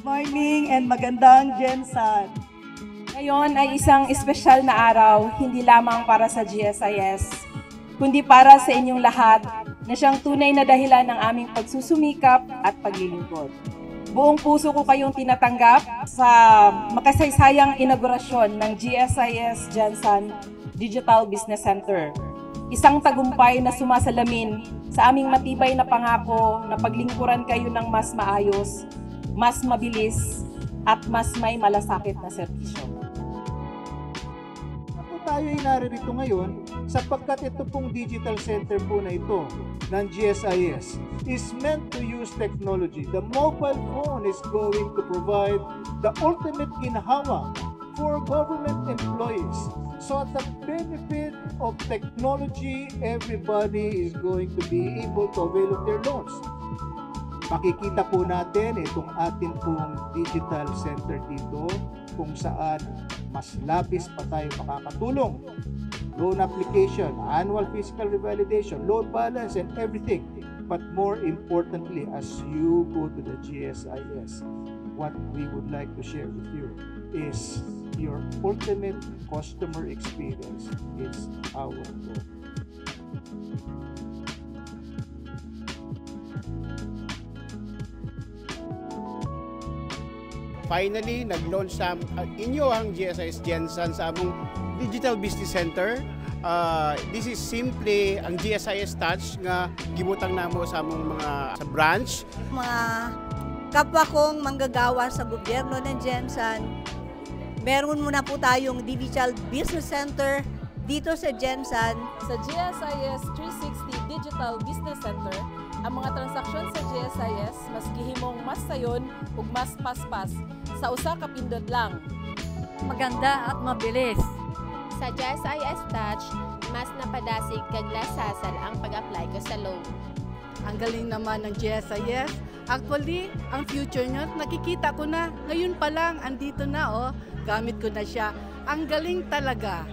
morning and magandang Jensan. Ngayon ay isang espesyal na araw, hindi lamang para sa GSIS, kundi para sa inyong lahat na siyang tunay na dahilan ng aming pagsusumikap at paglilingkod. Buong puso ko kayong tinatanggap sa makasaysayang inaugurasyon ng GSIS Jensan Digital Business Center. Isang tagumpay na sumasalamin sa aming matibay na pangako na paglingkuran kayo ng mas maayos, mas mabilis, at mas may malasakit na serbisyo. Ako tayo ay naririto ngayon sapagkat ito pong digital center po na ito ng GSIS is meant to use technology. The mobile phone is going to provide the ultimate ginhawa for government employees. So at the benefit of technology, everybody is going to be able to avail of their loans. Makikita po natin itong ating pong digital center dito kung saan mas labis pa tayo makakatulong. Loan application, annual fiscal revalidation, loan balance, and everything. But more importantly, as you go to the GSIS, what we would like to share with you is your ultimate customer experience is our goal. Finally, nag-launch sa inyo ang GSIS Jensan sa among Digital Business Center. This is simply ang GSIS Touch nga gibutang namo sa among mga sa branch. Mga kapwa kong manggagawa sa gobyerno ng Jensan, meron muna po tayong Digital Business Center dito sa Jensan. Sa GSIS 360 Digital Business Center, ang mga transaksyon sa GSIS mas gihimong mas sayon ug mas paspas sa usa ka pindot lang. Maganda at mabilis. Sa GSIS Touch, mas napadasig kag lasasal ang pag-apply ko sa loan. Ang galing naman ng GSIS. Actually, ang future nyo, nakikita ko na. Ngayon pa lang, andito na, oh. Gamit ko na siya. Ang galing talaga.